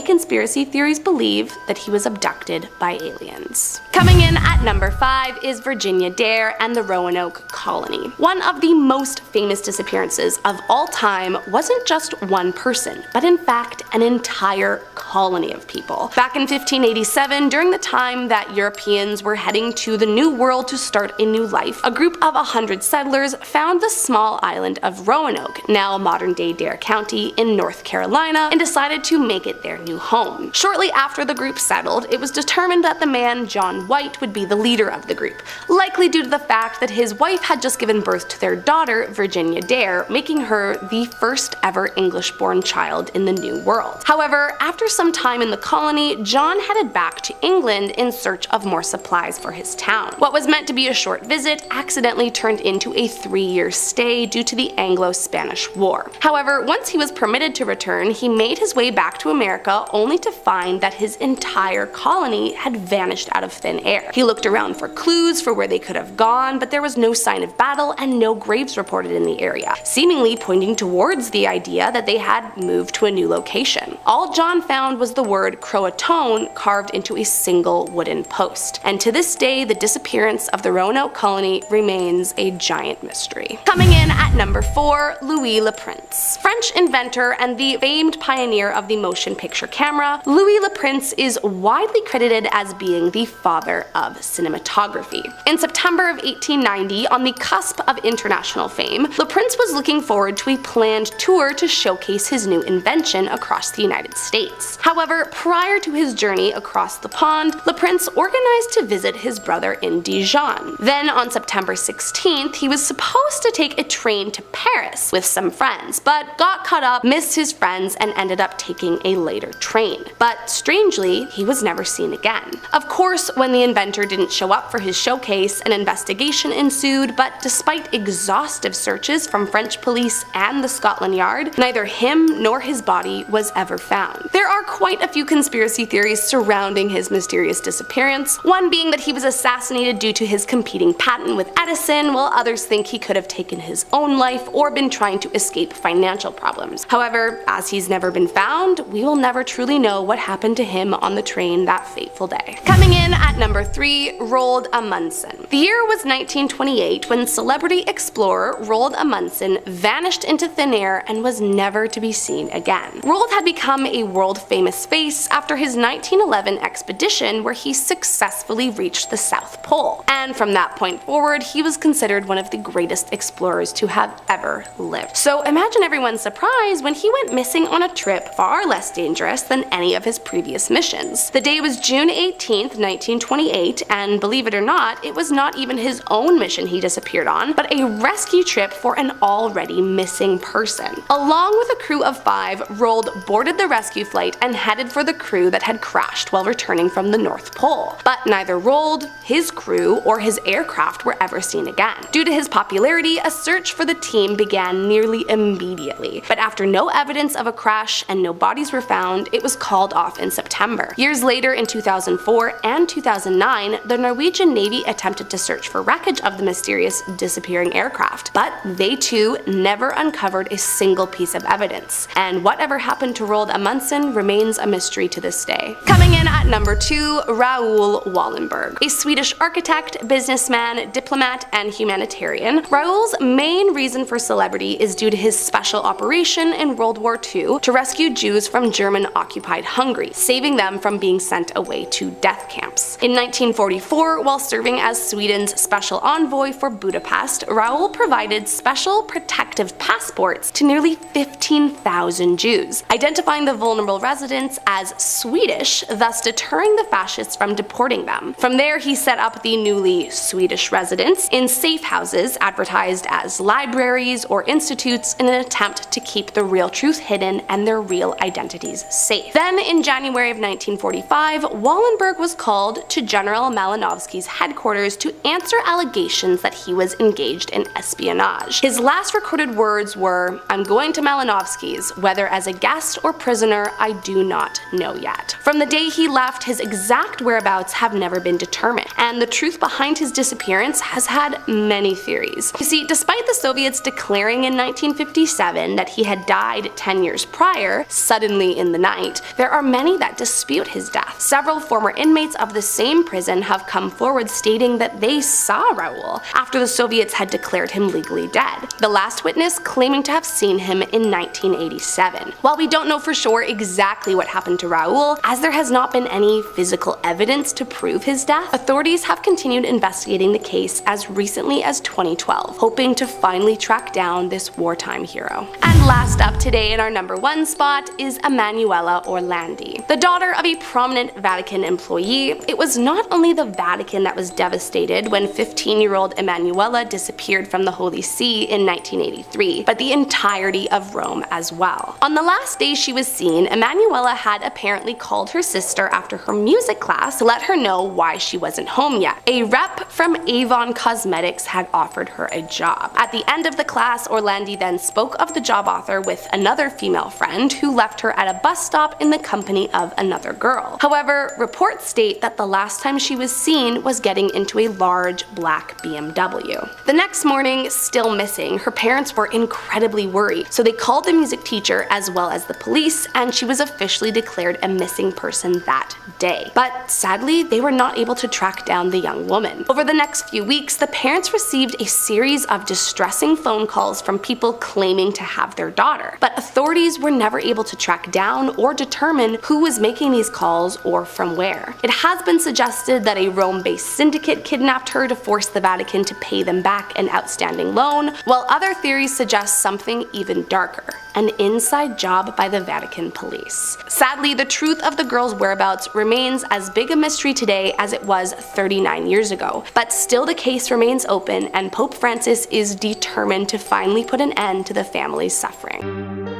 conspiracy theories believe that he was abducted by aliens. Coming in at number 5 is Virginia Dare and the Roanoke Colony. One of the most famous disappearances of all time wasn't just one person, but in fact an entire colony of people. Back in 1587, during the time that Europeans were heading to the New World to start a new life, a group of 100 settlers found the small island of Roanoke, now modern-day Dare County in North Carolina, and decided to make it their new home. Shortly after the group settled, it was determined that the man John White would be the leader of the group, likely due to the fact that his wife had just given birth to their daughter, Virginia Dare, making her the first ever English-born child in the New World. However, after some time in the colony, John headed back to England in search of more supplies for his town. What was meant to be a short visit accidentally turned into a 3-year stay due to the Anglo-Spanish War. However, once he was permitted to return, he made his way back to America only to find that his entire colony had vanished out of thin air. He looked around for clues for where they could have gone, but there was no sign of battle and no graves reported in the area, seemingly pointing towards the idea that they had moved to a new location. All John found was the word Croatoan carved into a single wooden post, and to this day the disappearance of the Roanoke colony remains a giant mystery. Coming in at number 4, Louis Le Prince. French inventor and the famed pioneer of the motion picture camera, Louis Le Prince is widely credited as being the father of cinematography. In September of 1890, on the cusp of international fame, Le Prince was looking forward to a planned tour to showcase his new invention across the United States. However, prior to his journey across the pond, Le Prince organized to visit his brother in Dijon. Then on September 16th, he was supposed to take a train to Paris with some friends, but got caught up, missed his friends, and ended up taking a later train. But strangely, he was never seen again. Of course, when the inventor didn't show up for his showcase, an investigation ensued, but despite exhaustive searches from French police and the Scotland Yard, neither him nor his body was ever found. There are quite a few conspiracy theories surrounding his mysterious disappearance, one being that he was assassinated due to his competing patent with Edison, while others think he could have taken his own life or been trying to escape financial problems. However, as he's never been found, we will never truly know what happened to him on the train that fateful day. Coming in at number 3, Roald Amundsen. The year was 1928 when celebrity explorer Roald Amundsen vanished into thin air and was never to be seen again. Roald had become a world-famous face after his 1911 expedition where he successfully reached the South Pole, and from that point forward he was considered one of the greatest explorers to have ever lived. So imagine everyone's surprise when he went missing on a trip far less dangerous than any of his previous missions. The day was June 18th, 1928, and believe it or not, it was not even his own mission he disappeared on, but a rescue trip for an already missing person. Along with a crew of 5, Roald boarded the rescue flight and headed for the crew that had crashed while returning from the North Pole. But neither Roald, his crew, or his aircraft were ever seen again. Due to his popularity, a search for the team began nearly immediately, but after no evidence of a crash and no bodies were found, it was called off in September. Years later, in 2004 and 2009, the Norwegian Navy attempted to search for wreckage of the mysterious disappearing aircraft, but they too never uncovered a single piece of evidence, and whatever happened to Roald Amundsen remains a mystery to this day. Coming in at number 2, Raoul Wallenberg. A Swedish architect, businessman, diplomat, and humanitarian, Raoul's main reason for celebrity is due to his special operation in World War II to rescue Jews from German-occupied Hungary, saving them from being sent away to death camps. In 1944, while serving as Sweden's special envoy for Budapest, Raoul provided special protective passports to nearly 15,000 Jews, identifying the vulnerable residents as Swedish, thus deterring the fascists from deporting them. From there, he set up the newly Swedish residents in safe houses advertised as libraries or institutes in an attempt to keep the real truth hidden and their real identities safe. Then, in January of 1945, Wallenberg was called to General Malinovsky's headquarters to answer allegations that he was engaged in espionage. His last recorded words were, "I'm going to Malinovsky's, whether as a guest or prisoner, I do not know yet." From the day he left, his exact whereabouts have never been determined, and the truth behind his disappearance has had many theories. You see, despite the Soviets declaring in 1957 that he had died 10 years prior, suddenly in the night, there are many that dispute his death. Several former inmates of the same prison have come forward stating that they saw Raoul after the Soviets had declared him legally dead, the last witness claiming to have seen him in 1987. While we don't know for sure exactly what happened to Raoul, as there has not been any physical evidence to prove his death, authorities have continued investigating the case as recently as 2012, hoping to finally track down this wartime hero. And last up today in our number 1 spot is Emanuela Orlandi. The daughter of a prominent Vatican employee, it was not only the Vatican that was devastated when 15-year-old Emanuela disappeared from the Holy See in 1983, but the entirety of Rome as well. On the last day she was seen, Emanuela had apparently called her sister after her music class to let her know why she wasn't home yet. A rep from Avon Cosmetics had offered her a job. At the end of the class, Orlandi then spoke of the job offer with another female friend who left her at a bus stop in the company of of another girl. However, reports state that the last time she was seen was getting into a large black BMW. The next morning, still missing, her parents were incredibly worried, so they called the music teacher as well as the police, and she was officially declared a missing person that day. But sadly, they were not able to track down the young woman. Over the next few weeks, the parents received a series of distressing phone calls from people claiming to have their daughter, but authorities were never able to track down or determine who was making these calls or from where. It has been suggested that a Rome-based syndicate kidnapped her to force the Vatican to pay them back an outstanding loan, while other theories suggest something even darker: an inside job by the Vatican police. Sadly, the truth of the girl's whereabouts remains as big a mystery today as it was 39 years ago, but still the case remains open, and Pope Francis is determined to finally put an end to the family's suffering.